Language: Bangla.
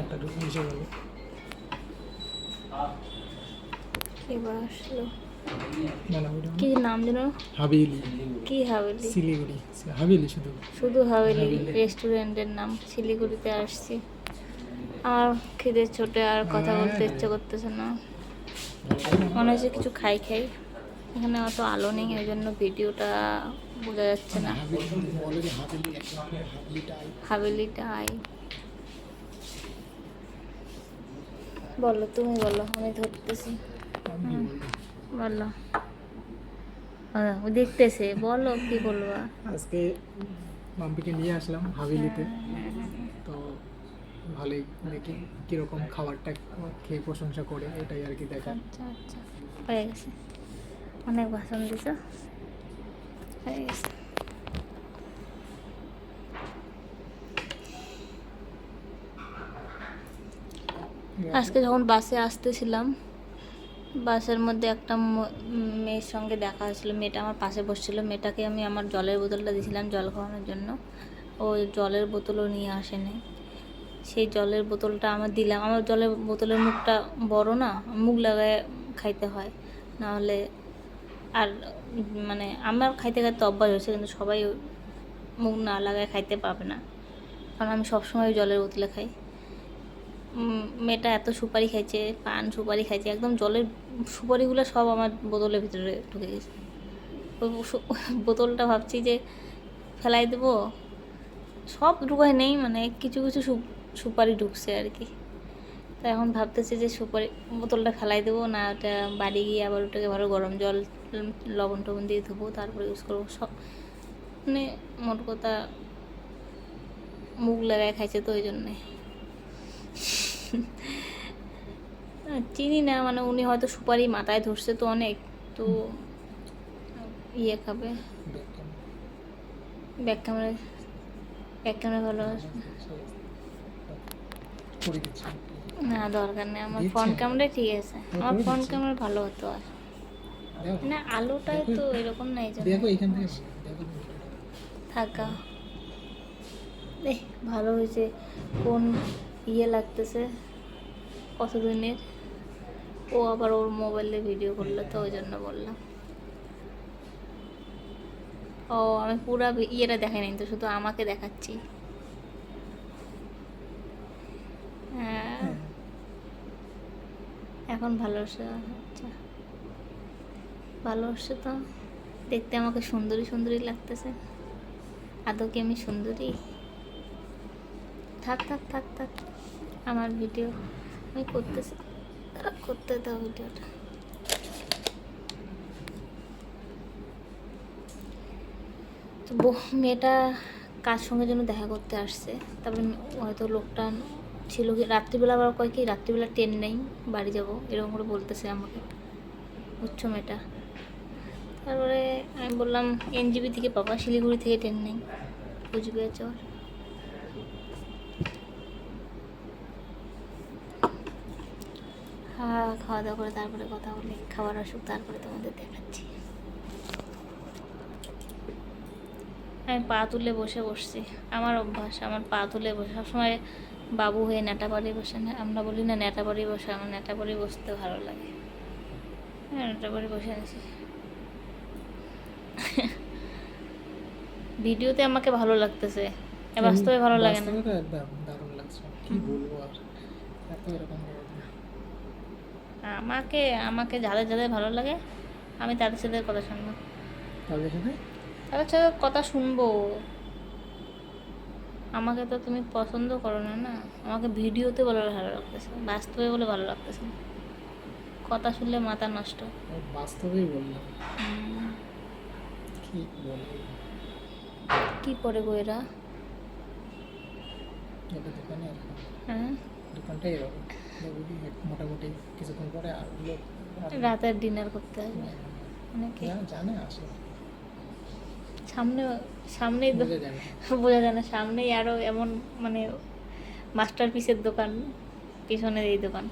নামটা ঢুকে এসে গেল। এবার আসলো না না ওইটা কি নাম যেন? হাভেলি, কি হাভেলি? শিলিগুড়ি হাভেলি শুধু। শুধু হাভেলি হাভেলি। রেস্টুরেন্টের নাম। শিলিগুড়িতে আসছি আর খিদে ছোটে আর কথা বলতে ইচ্ছে করতেছে না। মনে হচ্ছে কিছু খাই খাই। এখানে অত আলো নেই, ওই জন্য ভিডিওটা বোঝা যাচ্ছে না। বলে যে হাভেলি হাভেলিটাই। হাভেলিটাই বলো, তুমি বলো, আমি ধরতেছি। বলো। ও দেখতেছে, বলো কি বলবা। আজকে মাম্পিকে নিয়ে আসলাম হাভেলিতে, তো ভালোই দেখি কীরকম খাবারটা খেয়ে প্রশংসা করে, এটাই আর কি দেখা। আচ্ছা আচ্ছা, হয়ে গেছে। অনেক ভাষণ দিছ, হয়ে গেছে। আজকে যখন বাসে আসতেছিলাম, বাসের মধ্যে একটা মেয়ের সঙ্গে দেখা হয়েছিল। মেয়েটা আমার পাশে বসছিল। মেয়েটাকে আমি আমার জলের বোতলটা দিয়েছিলাম জল খাওয়ানোর জন্য। ও জলের বোতলও নিয়ে আসেনি। সেই জলের বোতলটা আমার দিলাম। আমার জলের বোতলের মুখটা বড় না, মুখ লাগায় খাইতে হয়, নাহলে আর মানে আমার খাইতে খাইতে অভ্যাস হয়েছে, কিন্তু সবাই মুখ না লাগায় খাইতে পারবে না, কারণ আমি সবসময় জলের বোতলে খাই। মেয়েটা এত সুপারি খাইছে, পান সুপারি খাইছে, একদম জলের সুপারিগুলো সব আমার বোতলের ভিতরে ঢুকে গেছে। ওই বোতলটা ভাবছি যে ফেলাই দেবো, সব ঢুকায় নেই, মানে কিছু কিছু সুপারি ঢুকছে আর কি। তো এখন ভাবতেছি যে সুপারি বোতলটা ফেলাই দেবো না, ওটা বাড়ি গিয়ে আবার ওটাকে ভালো গরম জল লবণ টবণ দিয়ে ধুবো, তারপরে ইউজ করবো। সব মানে মোট কথা মুখ লাগায় খাইছে, তো ওই জন্যে চিনি না, মানে উনি হয়তো সুপারি মাথায় ধরছে তো অনেক, তো ইয়ে খাবে। ব্যাক ক্যামেরা, ব্যাক ক্যামেরা ভালো আসবে না, দরকার নেই। আমার ফ্রন্ট ক্যামেরা ঠিক আছে, আমার ফ্রন্ট ক্যামেরা ভালো হতো। আর না, আলোটাই তো এরকম নাই যেন থাকা। ভালো হয়েছে। কোন ইয়ে লাগতেছে কতদিনের, ও আবার ওর মোবাইলে ভিডিও করলো, তো ওই জন্য বললাম। ও আমি পুরা ইয়েটা দেখাই নাই তো, শুধু আমাকে দেখাচ্ছি। হ্যাঁ এখন ভালো হচ্ছে। আচ্ছা ভালো হচ্ছে তো, দেখতে আমাকে সুন্দরী সুন্দরী লাগতেছে। আদৌ কি আমি সুন্দরী? থাক থাক থাক থাক, আমার ভিডিও আমি করতেছি, করতে দাও ভিডিওটা। তো মেয়েটা কার সঙ্গে যেন দেখা করতে আসছে, তারপরে হয়তো লোকটা ছিল কি রাত্রিবেলা, আবার কয় কি রাত্রিবেলা ট্রেন নেই, বাড়ি যাব এরকম করে বলতেছে আমাকে, বুঝছো মেয়েটা। তারপরে আমি বললাম এনজিবি থেকে পাবা, শিলিগুড়ি থেকে ট্রেন নেই, কুচবিহার যাওয়ার। হ্যাঁ খাওয়া দাওয়া করে তারপরে কথা বলি, খাবার আসুক তারপরে তোমাদের দেখাচ্ছি। আমি পা তুলে বসে বসছি, আমার অভ্যাস, আমার পা তুলে বসে সবসময় বাবু হয়ে নেটাপাড়ি বসে না, আমরা বলি না নেটাপাড়ি বসে, আমার নেটাপাড়ি বসতে ভালো লাগে। হ্যাঁ নেটাপাড়ি বসে আছি। ভিডিওতে আমাকে ভালো লাগতেছে, বাস্তবে ভালো লাগে না। একদম দারুণ লাগছে, কি বলবো আর, এত এরকম আমাকে আমাকে যাদের যাদের ভালো লাগে আমি তাদের সাথে কথা শুনবো, তাদের সাথে কথা শুনবো। আমাকে তো তুমি পছন্দ করো না, না আমাকে ভিডিওতে বলে ভালো লাগতেছে, বাস্তবে বলে ভালো লাগতেছে না। কথা শুনলে মাথা নষ্ট। বাস্তবেই বললাম, কি বলবো। কি পরে গো এরা? এটা দোকানে এরকম, হ্যাঁ দোকানটাই এরকম, মোটামুটি কিছুক্ষণ পরে আর লোক রাতের ডিনার করতে আসবে অনেকে, জানে আসে সামনে সামনেই বোঝা যায় না, সামনেই আরও এমন মানে মাস্টার পিসের দোকান, পিছনের এই দোকান।